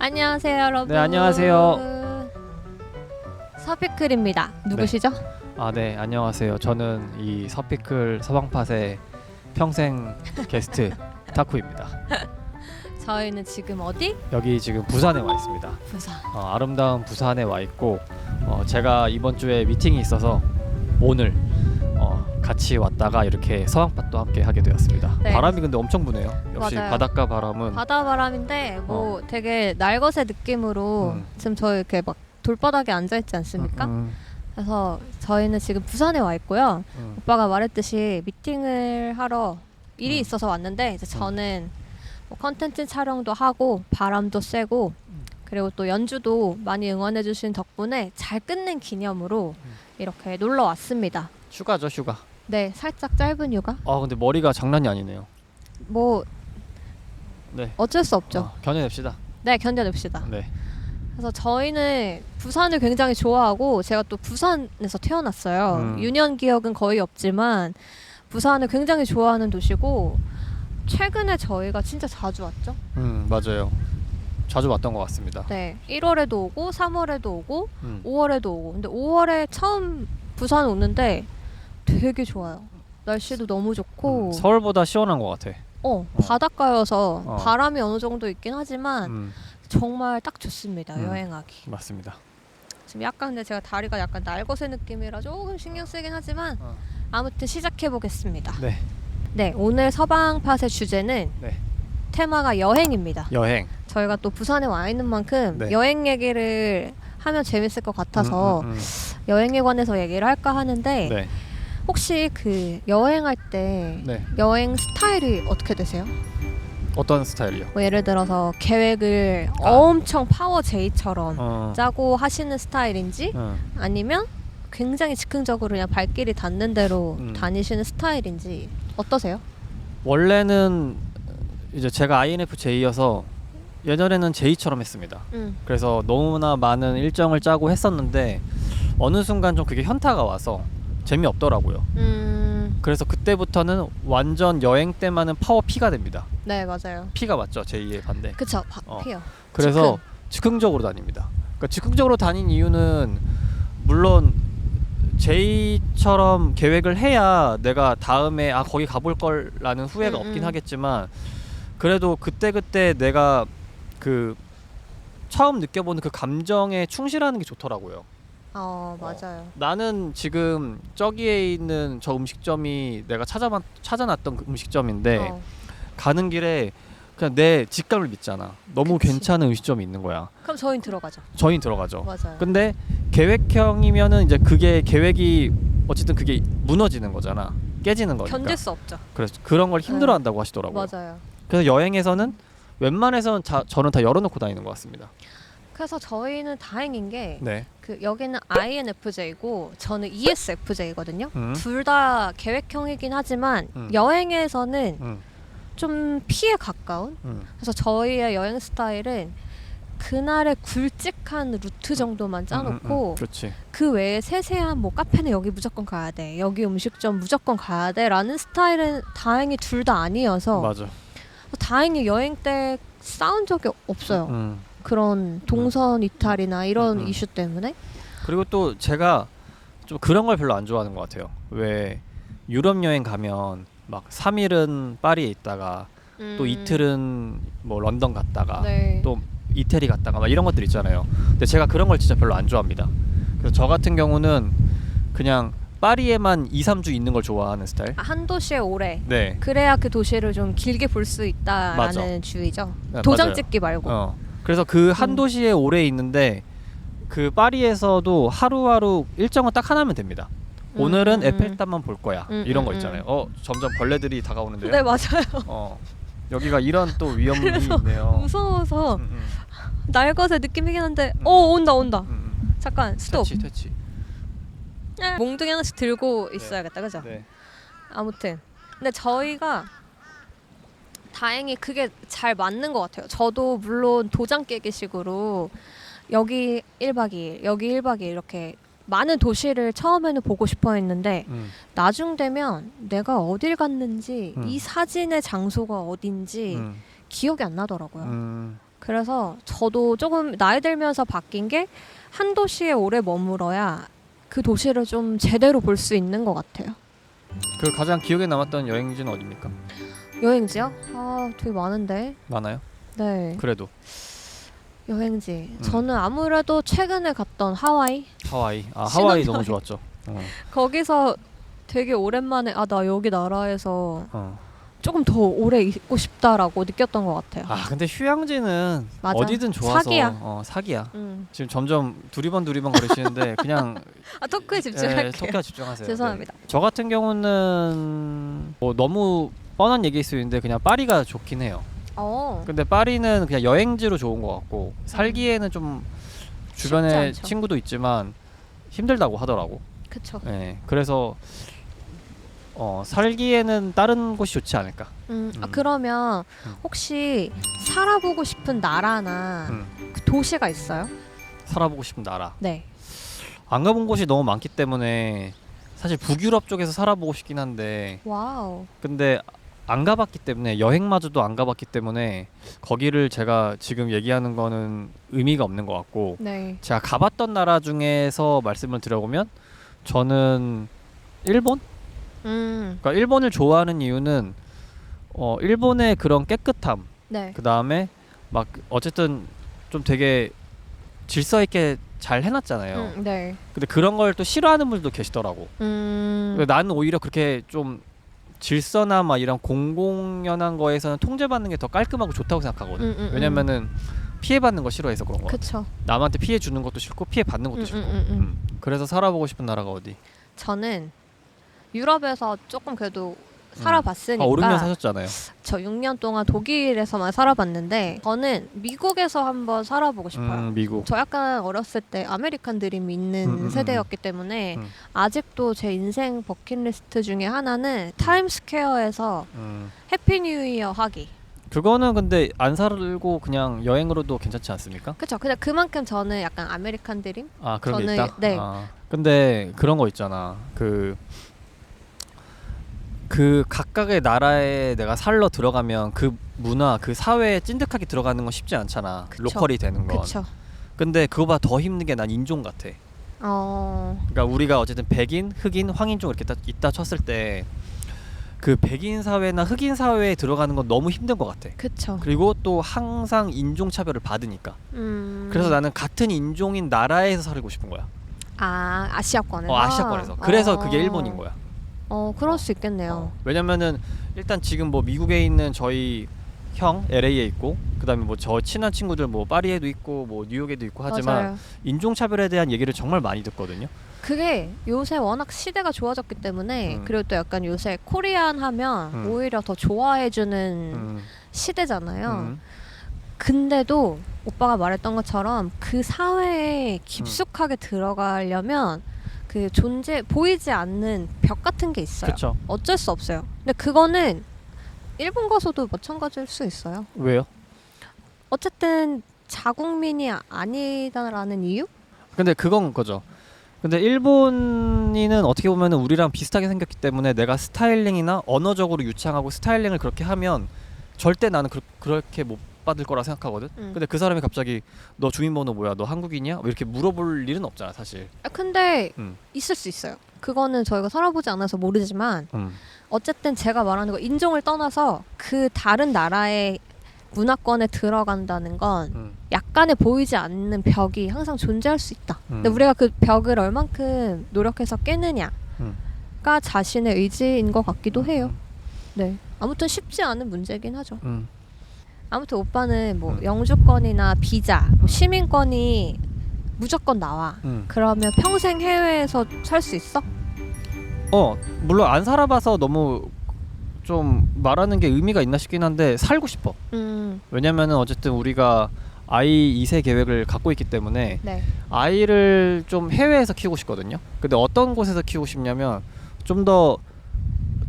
안녕하세요, 여러분. 네, 안녕하세요. 서피클입니다. 누구시죠? 네, 안녕하세요. 저는 이 서피클 서방팟의 평생 게스트 타쿠입니다. 저희는 지금 어디? 여기 지금 부산에 와 있습니다. 부산. 아름다운 부산에 와 있고 제가 이번 주에 미팅이 있어서 오늘 같이 왔다가 이렇게 서방팟도 함께 하게 되었습니다. 네. 바람이 근데 엄청 부네요. 역시 맞아요. 바닷가 바람은 바다 바람인데 뭐 되게 날것의 느낌으로 지금 저희 이렇게 막 돌바닥에 앉아 있지 않습니까? 그래서 저희는 지금 부산에 와 있고요. 오빠가 말했듯이 미팅을 하러 일이 있어서 왔는데 이제 저는 뭐 컨텐츠 촬영도 하고 바람도 쐬고 그리고 또 연주도 많이 응원해 주신 덕분에 잘 끝낸 기념으로 이렇게 놀러 왔습니다. 휴가죠, 휴가. 네, 살짝 짧은 휴가? 근데 머리가 장난이 아니네요. 뭐 네. 어쩔 수 없죠. 견뎌냅시다. 네, 견뎌냅시다. 네. 그래서 저희는 부산을 굉장히 좋아하고 제가 또 부산에서 태어났어요. 유년 기억은 거의 없지만 부산을 굉장히 좋아하는 도시고 최근에 저희가 진짜 자주 왔죠. 맞아요. 자주 왔던 것 같습니다. 네, 1월에도 오고 3월에도 오고 5월에도 오고 근데 5월에 처음 부산 오는데 되게 좋아요. 날씨도 너무 좋고 서울보다 시원한 것 같아. 바닷가여서 바람이 어느 정도 있긴 하지만 정말 딱 좋습니다. 여행하기. 맞습니다. 지금 약간 근데 제가 다리가 약간 날것의 느낌이라 조금 신경 쓰긴 하지만 아무튼 시작해 보겠습니다. 네. 네, 오늘 서방팟의 주제는 테마가 여행입니다. 여행. 저희가 또 부산에 와 있는 만큼 네. 여행 얘기를 하면 재밌을 것 같아서 여행에 관해서 얘기를 할까 하는데 네. 혹시 그 여행할 때 여행 스타일이 어떻게 되세요? 어떤 스타일이요? 뭐 예를 들어서 계획을 엄청 파워 J처럼 짜고 하시는 스타일인지 아니면 굉장히 즉흥적으로 그냥 발길이 닿는 대로 다니시는 스타일인지 어떠세요? 원래는 이제 제가 INFJ여서 예전에는 J처럼 했습니다. 그래서 너무나 많은 일정을 짜고 했었는데 어느 순간 좀 그게 현타가 와서 재미없더라고요. 그래서 그때부터는 완전 여행 때만은 파워 P가 됩니다. 네, 맞아요. P가 맞죠? J의 반대. 그쵸, P요. 그래서 즉흥적으로 다닙니다. 그러니까 즉흥적으로 다닌 이유는 물론 J처럼 계획을 해야 내가 다음에 거기 가볼 걸라는 후회가 없긴 하겠지만 그래도 그때그때 내가 그 처음 느껴보는 그 감정에 충실하는 게 좋더라고요. 맞아요. 나는 지금 저기에 있는 저 음식점이 내가 찾아놨던 그 음식점인데 가는 길에 그냥 내 직감을 믿잖아. 너무 그치. 괜찮은 음식점이 있는 거야. 그럼 저희는 들어가죠. 저희는 들어가죠. 맞아요. 근데 계획형이면은 이제 그게 계획이 어쨌든 그게 무너지는 거잖아. 깨지는 거니까. 견딜 수 없죠. 그래서 그런 걸 힘들어한다고 하시더라고요. 맞아요. 그래서 여행에서는 웬만해서는 저는 다 열어놓고 다니는 것 같습니다. 그래서 저희는 다행인 게 네. 그 여기는 INFJ고 저는 ESFJ거든요. 둘 다 계획형이긴 하지만 여행에서는 좀 P에 가까운. 그래서 저희의 여행 스타일은 그날의 굵직한 루트 정도만 짜놓고 그렇지. 그 외에 세세한 뭐 카페는 여기 무조건 가야 돼, 여기 음식점 무조건 가야 돼라는 스타일은 다행히 둘 다 아니어서 맞아. 다행히 여행 때 싸운 적이 없어요. 그런 동선 이탈이나 이런 이슈 때문에. 그리고 또 제가 좀 그런 걸 별로 안 좋아하는 것 같아요. 왜 유럽 여행 가면 막 3일은 파리에 있다가 또 이틀은 뭐 런던 갔다가 또 이태리 갔다가 막 이런 것들 있잖아요. 근데 제가 그런 걸 진짜 별로 안 좋아합니다. 그래서 저 같은 경우는 그냥 파리에만 2-3주 있는 걸 좋아하는 스타일. 한 도시에 오래. 네. 그래야 그 도시를 좀 길게 볼 수 있다라는 맞아. 주의죠. 네, 도장 맞아요. 찍기 말고. 그래서 그 한 도시에 오래 있는데 그 파리에서도 하루하루 일정은 딱 하나면 됩니다. 오늘은 에펠탑만 볼 거야. 이런 거 있잖아요. 점점 벌레들이 다가오는데요. 네, 맞아요. 여기가 이런 또 위험이 있네요. 무서워서 날것의 느낌이긴 한데 온다. 잠깐 스톱. 퇴치. 몽둥이 하나씩 들고 있어야겠다. 그죠? 네. 아무튼 근데 저희가 다행히 그게 잘 맞는 것 같아요. 저도 물론 도장 깨기식으로 여기 1박 2일 여기 1박 2일 이렇게 많은 도시를 처음에는 보고 싶어 했는데 나중 되면 내가 어딜 갔는지 이 사진의 장소가 어딘지 기억이 안 나더라고요. 그래서 저도 조금 나이 들면서 바뀐 게 한 도시에 오래 머물어야 그 도시를 좀 제대로 볼 수 있는 것 같아요. 그 가장 기억에 남았던 여행지는 어디입니까? 여행지요? 되게 많은데. 많아요? 네. 그래도 여행지. 저는 아무래도 최근에 갔던 하와이. 하와이. 하와이 너무 좋았죠. 거기서 되게 오랜만에 나 여기 나라에서 조금 더 오래 있고 싶다라고 느꼈던 것 같아요. 근데 휴양지는 맞아. 어디든 좋아서 사기야. 사기야. 지금 점점 두리번 거리시는데 그냥 토크에 집중할게요. 토크에 집중하세요. 죄송합니다. 네. 저 같은 경우는 뭐 너무 뻔한 얘기일 수 있는데 그냥 파리가 좋긴 해요. 근데 파리는 그냥 여행지로 좋은 것 같고 살기에는 좀 주변에 친구도 있지만 힘들다고 하더라고. 그쵸. 네, 그래서 살기에는 다른 곳이 좋지 않을까. 그러면 혹시 살아보고 싶은 나라나 그 도시가 있어요? 살아보고 싶은 나라. 네. 안 가본 곳이 너무 많기 때문에 사실 북유럽 쪽에서 살아보고 싶긴 한데. 와우. 근데 안 가봤기 때문에 여행마저도 안 가봤기 때문에 거기를 제가 지금 얘기하는 거는 의미가 없는 것 같고. 네. 제가 가봤던 나라 중에서 말씀을 드려보면 저는 일본? 그러니까 일본을 좋아하는 이유는 일본의 그런 깨끗함, 네. 그 다음에 막 어쨌든 좀 되게 질서 있게 잘 해놨잖아요. 네. 근데 그런 걸 또 싫어하는 분들도 계시더라고. 근데 나는 오히려 그렇게 좀 질서나 막 이런 공공연한 거에서는 통제받는 게 더 깔끔하고 좋다고 생각하거든. 왜냐면은 피해받는 거 싫어해서 그런 거. 그쵸. 남한테 피해 주는 것도 싫고 피해 받는 것도 싫고. 그래서 살아보고 싶은 나라가 어디? 저는 유럽에서 조금 그래도 살아봤으니까 5, 6년 사셨잖아요. 저 6년 동안 독일에서만 살아봤는데 저는 미국에서 한번 살아보고 싶어요. 미국. 저 약간 어렸을 때 아메리칸 드림이 있는 세대였기 때문에 아직도 제 인생 버킷리스트 중에 하나는 타임스퀘어에서 해피 뉴 이어 하기. 그거는 근데 안 살고 그냥 여행으로도 괜찮지 않습니까? 그쵸. 근데 그만큼 저는 약간 아메리칸 드림? 그런 게 있다? 네. 근데 그런 거 있잖아. 그 각각의 나라에 내가 살러 들어가면 그 문화, 그 사회에 찐득하게 들어가는 건 쉽지 않잖아. 그쵸. 로컬이 되는 건. 그쵸. 근데 그거보다 더 힘든 게 난 인종 같아. 그러니까 우리가 어쨌든 백인, 흑인, 황인 쪽 이렇게 있다 쳤을 때 그 백인 사회나 흑인 사회에 들어가는 건 너무 힘든 것 같아. 그쵸. 그리고 또 항상 인종 차별을 받으니까. 그래서 나는 같은 인종인 나라에서 살고 싶은 거야. 아시아권에서? 아시아권에서. 그래서 그게 일본인 거야. 그럴 수 있겠네요. 왜냐면은 일단 지금 뭐 미국에 있는 저희 형 LA에 있고 그다음에 뭐 저 친한 친구들 뭐 파리에도 있고 뭐 뉴욕에도 있고 하지만 맞아요. 인종차별에 대한 얘기를 정말 많이 듣거든요. 그게 요새 워낙 시대가 좋아졌기 때문에 그리고 또 약간 요새 코리안 하면 오히려 더 좋아해주는 시대잖아요. 근데도 오빠가 말했던 것처럼 그 사회에 깊숙하게 들어가려면 그 보이지 않는 벽 같은 게 있어요. 그쵸. 어쩔 수 없어요. 근데 그거는 일본 가서도 마찬가지일 수 있어요. 왜요? 어쨌든 자국민이 아니다라는 이유? 근데 그건 거죠. 근데 일본인은 어떻게 보면 우리랑 비슷하게 생겼기 때문에 내가 스타일링이나 언어적으로 유창하고 스타일링을 그렇게 하면 절대 나는 그렇게 못 받을 거라 생각하거든. 근데 그 사람이 갑자기 너 주민번호 뭐야? 너 한국인이야? 이렇게 물어볼 일은 없잖아 사실. 근데 있을 수 있어요. 그거는 저희가 살아보지 않아서 모르지만 어쨌든 제가 말하는 거 인종을 떠나서 그 다른 나라의 문화권에 들어간다는 건 약간의 보이지 않는 벽이 항상 존재할 수 있다. 근데 우리가 그 벽을 얼만큼 노력해서 깨느냐가 자신의 의지인 것 같기도 해요. 네. 아무튼 쉽지 않은 문제긴 하죠. 아무튼 오빠는 뭐 영주권이나 비자, 뭐 시민권이 무조건 나와. 그러면 평생 해외에서 살 수 있어? 물론 안 살아봐서 너무 좀 말하는 게 의미가 있나 싶긴 한데 살고 싶어. 왜냐면은 어쨌든 우리가 아이 2세 계획을 갖고 있기 때문에 네. 아이를 좀 해외에서 키우고 싶거든요. 근데 어떤 곳에서 키우고 싶냐면 좀 더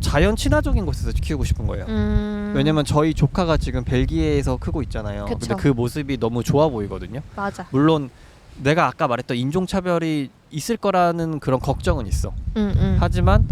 자연 친화적인 곳에서 키우고 싶은 거예요. 왜냐면 저희 조카가 지금 벨기에에서 크고 있잖아요. 그쵸. 근데 그 모습이 너무 좋아 보이거든요. 맞아. 물론 내가 아까 말했던 인종차별이 있을 거라는 그런 걱정은 있어. 하지만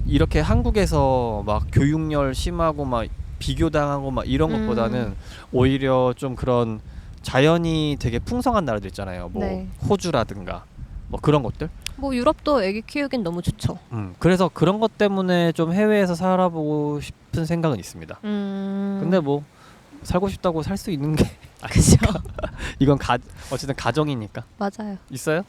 이렇게 한국에서 막 교육열 심하고 막 비교당하고 막 이런 것보다는 오히려 좀 그런 자연이 되게 풍성한 나라들 있잖아요. 뭐 네. 호주라든가 뭐 그런 것들. 뭐 유럽도 애기 키우긴 너무 좋죠. 그래서 그런 것 때문에 좀 해외에서 살아보고 싶은 생각은 있습니다. 근데 뭐 살고 싶다고 살 수 있는 게 그죠. 이건 어쨌든 가정이니까. 맞아요. 있어요?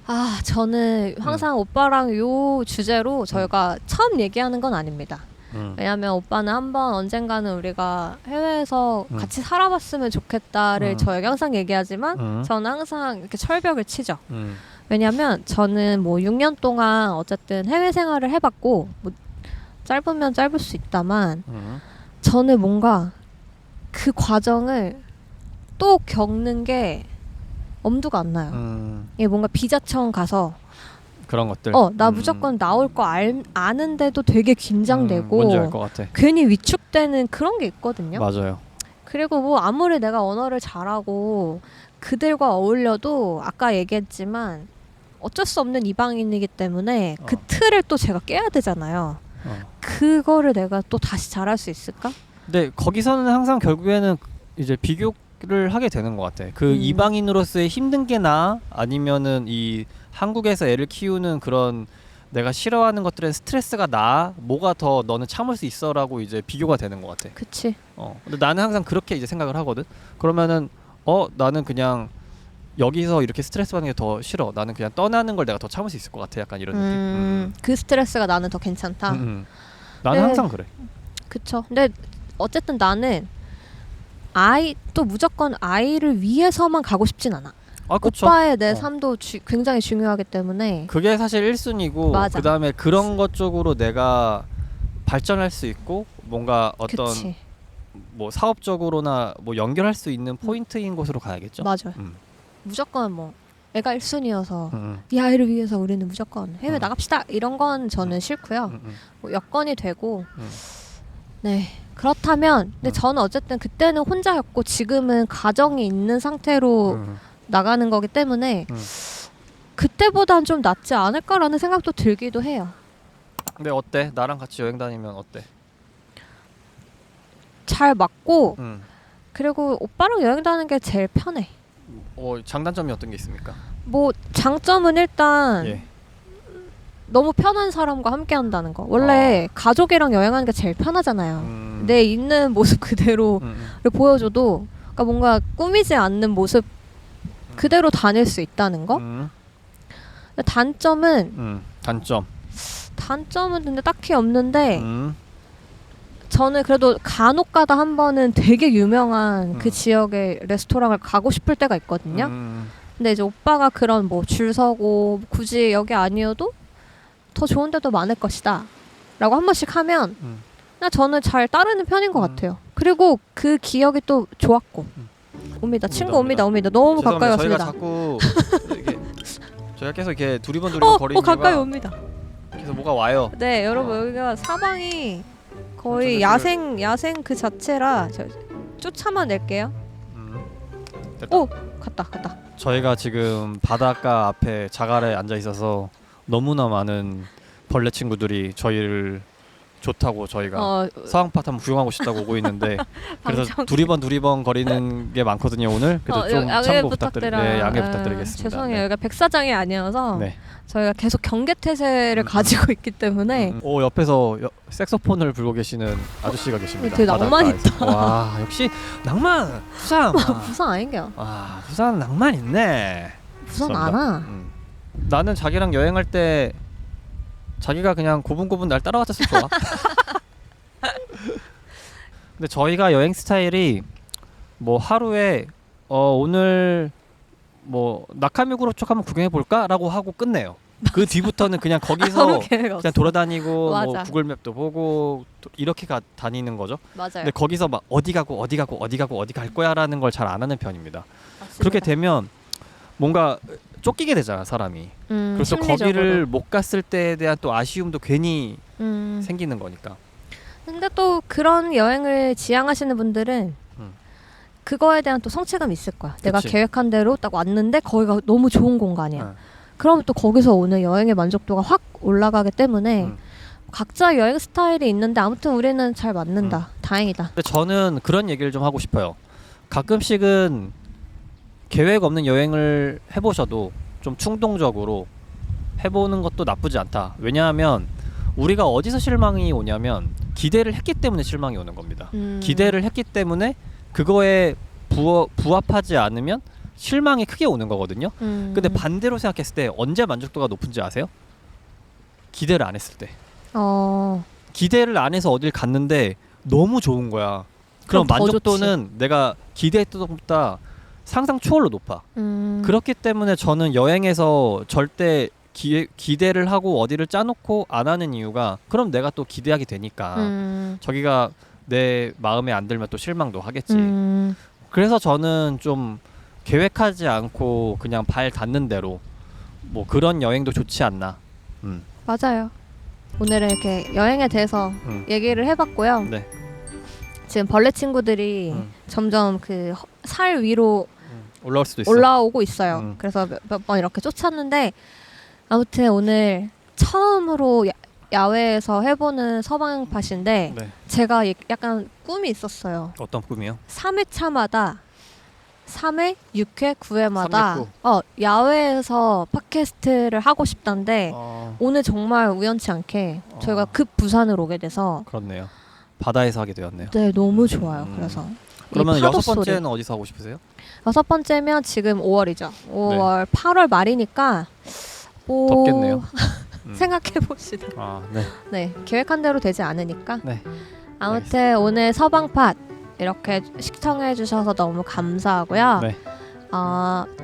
아, 저는 항상 오빠랑 요 주제로 저희가 처음 얘기하는 건 아닙니다. 왜냐면 오빠는 한번 언젠가는 우리가 해외에서 같이 살아봤으면 좋겠다를 저에게 항상 얘기하지만 저는 항상 이렇게 철벽을 치죠. 왜냐면 저는 뭐 6년 동안 어쨌든 해외 생활을 해봤고 뭐 짧으면 짧을 수 있다만 저는 뭔가 그 과정을 또 겪는 게 엄두가 안 나요. 이게 뭔가 비자청 가서 그런 것들. 나 무조건 나올 거 아는데도 되게 긴장되고 뭔지 알 것 같아. 괜히 위축되는 그런 게 있거든요. 맞아요. 그리고 뭐 아무리 내가 언어를 잘하고 그들과 어울려도 아까 얘기했지만 어쩔 수 없는 이방인이기 때문에 그 틀을 또 제가 깨야 되잖아요. 그거를 내가 또 다시 잘할 수 있을까? 근데 거기서는 항상 결국에는 이제 비교를 하게 되는 것 같아. 그 이방인으로서의 힘든 게 나아? 아니면은 이 한국에서 애를 키우는 그런 내가 싫어하는 것들의 스트레스가 나아? 뭐가 더 너는 참을 수 있어라고 이제 비교가 되는 것 같아. 그치. 근데 나는 항상 그렇게 이제 생각을 하거든. 그러면은 나는 그냥 여기서 이렇게 스트레스 받는 게 더 싫어. 나는 그냥 떠나는 걸 내가 더 참을 수 있을 것 같아. 약간 이런 느낌. 그 스트레스가 나는 더 괜찮다. 나는 네. 항상 그래. 그쵸. 근데 어쨌든 나는 또 무조건 아이를 위해서만 가고 싶진 않아. 그쵸. 오빠의 내 삶도 굉장히 중요하기 때문에 그게 사실 1순위고 그 다음에 그런 것 쪽으로 내가 발전할 수 있고 뭔가 어떤 그치. 뭐 사업적으로나 뭐 연결할 수 있는 포인트인 곳으로 가야겠죠. 맞아요. 무조건 뭐 애가 1순위여서 이 아이를 위해서 우리는 무조건 해외 나갑시다 이런 건 저는 싫고요. 뭐 여건이 되고 네 그렇다면 근데 저는 어쨌든 그때는 혼자였고 지금은 가정이 있는 상태로 나가는 거기 때문에 그때보단 좀 낫지 않을까라는 생각도 들기도 해요. 근데 어때? 나랑 같이 여행 다니면 어때? 잘 맞고 그리고 오빠랑 여행 다니는 게 제일 편해. 장단점이 어떤 게 있습니까? 뭐 장점은 일단 예. 너무 편한 사람과 함께 한다는 거. 원래 가족이랑 여행하는 게 제일 편하잖아요. 내 있는 모습 그대로를 보여줘도 그러니까 뭔가 꾸미지 않는 모습 그대로 다닐 수 있다는 거. 단점은 단점은 근데 딱히 없는데 저는 그래도 간혹가다 한 번은 되게 유명한 그 지역의 레스토랑을 가고 싶을 때가 있거든요. 근데 이제 오빠가 그런 뭐 줄 서고 굳이 여기 아니어도 더 좋은 데도 많을 것이다 라고 한 번씩 하면 그냥 저는 잘 따르는 편인 것 같아요. 그리고 그 기억이 또 좋았고 옵니다. 친구 옵니다. 너무 가까이 왔습니다. 저희가 자꾸 저희가 계속 이렇게 두리번 거리는 이유가 가까이 옵니다. 계속 뭐가 와요. 네 여러분 여기가 사방이 거의 야생 그 자체라 쫓아만 낼게요. 됐다. 갔다. 저희가 지금 바닷가 앞에 자갈에 앉아 있어서 너무나 많은 벌레 친구들이 저희를 좋다고 저희가 서항파트 한번 구경하고 싶다고 오고 있는데 그래서 두리번 거리는 게 많거든요 오늘. 그래서 좀 참고 양해 부탁드리겠습니다. 죄송해요. 여기가 백사장이 아니어서 저희가 계속 경계태세를 가지고 있기 때문에 옆에서 색소폰을 불고 계시는 아저씨가 계십니다. 되게 낭만 있다. 와 역시 낭만 부산. 부산 아닌게요. 부산 낭만 있네. 부산 안와. 나는 자기랑 여행할 때 자기가 그냥 고분고분 날 따라왔었으면 좋아. 근데 저희가 여행 스타일이 뭐 하루에 오늘 뭐 나카미구로 쪽 한번 구경해 볼까라고 하고 끝내요. 그 뒤부터는 그냥 거기서 그냥 돌아다니고 뭐 구글맵도 보고 이렇게 다니는 거죠. 맞아요. 근데 거기서 막 어디 갈 거야라는 걸 잘 안 하는 편입니다. 맞습니다. 그렇게 되면 뭔가 쫓기게 되잖아 사람이. 그래서 심리적으로. 거기를 못 갔을 때에 대한 또 아쉬움도 괜히 생기는 거니까. 근데 또 그런 여행을 지향하시는 분들은 그거에 대한 또 성취감이 있을 거야. 내가 계획한 대로 딱 왔는데 거기가 너무 좋은 공간이야. 그러면 또 거기서 오는 여행의 만족도가 확 올라가기 때문에 각자 여행 스타일이 있는데 아무튼 우리는 잘 맞는다. 다행이다. 근데 저는 그런 얘기를 좀 하고 싶어요. 가끔씩은 계획 없는 여행을 해보셔도 좀 충동적으로 해보는 것도 나쁘지 않다. 왜냐하면 우리가 어디서 실망이 오냐면 기대를 했기 때문에 실망이 오는 겁니다. 기대를 했기 때문에 그거에 부합하지 않으면 실망이 크게 오는 거거든요. 근데 반대로 생각했을 때 언제 만족도가 높은지 아세요? 기대를 안 했을 때. 기대를 안 해서 어딜 갔는데 너무 좋은 거야. 그럼 만족도는 내가 기대했던 것보다 상상 초월로 높아. 그렇기 때문에 저는 여행에서 절대 기대를 하고 어디를 짜놓고 안 하는 이유가 그럼 내가 또 기대하게 되니까 저기가 내 마음에 안 들면 또 실망도 하겠지. 그래서 저는 좀 계획하지 않고 그냥 발 닿는 대로 뭐 그런 여행도 좋지 않나. 맞아요. 오늘은 이렇게 여행에 대해서 얘기를 해봤고요. 네. 지금 벌레 친구들이 점점 그 살 위로 올라올 수도 있어. 올라오고 있어요. 그래서 몇 번 이렇게 쫓았는데 아무튼 오늘 처음으로 야외에서 해보는 서방팟인데 네. 제가 약간 꿈이 있었어요. 어떤 꿈이요? 3회차마다 3회, 6회, 9회마다 369. 야외에서 팟캐스트를 하고 싶다는데 오늘 정말 우연치 않게 저희가 급 부산을 오게 돼서 그렇네요. 바다에서 하게 되었네요. 네, 너무 좋아요. 그래서 그러면 파도 6번째는 소리. 어디서 하고 싶으세요? 6번째면 지금 5월이죠. 5월, 8월 말이니까 덥겠네요. 생각해 봅시다. 네. 네, 계획한 대로 되지 않으니까. 네. 아무튼 오늘 서방팟 이렇게 시청해 주셔서 너무 감사하고요. 네.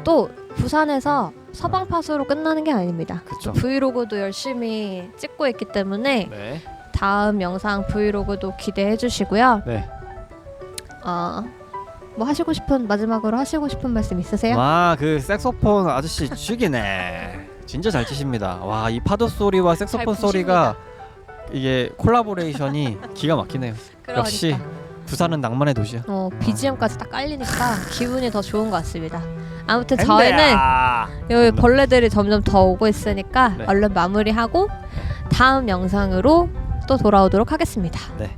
또 부산에서 서방팟으로 끝나는 게 아닙니다. 그쵸. 브이로그도 열심히 찍고 있기 때문에 네. 다음 영상 브이로그도 기대해 주시고요. 네. 뭐 마지막으로 하시고 싶은 말씀 있으세요? 그 색소폰 아저씨 죽이네. 진짜 잘 치십니다. 와, 이 파도 소리와 색소폰 소리가 이게 콜라보레이션이 기가 막히네요. 그러니까. 역시 부산은 낭만의 도시야. BGM까지 딱 깔리니까 기분이 더 좋은 것 같습니다. 아무튼 저희는 여기 벌레들이 점점 더 오고 있으니까 네. 얼른 마무리하고 다음 영상으로 또 돌아오도록 하겠습니다. 네.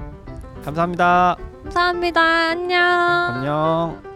감사합니다. 감사합니다. 안녕. 안녕.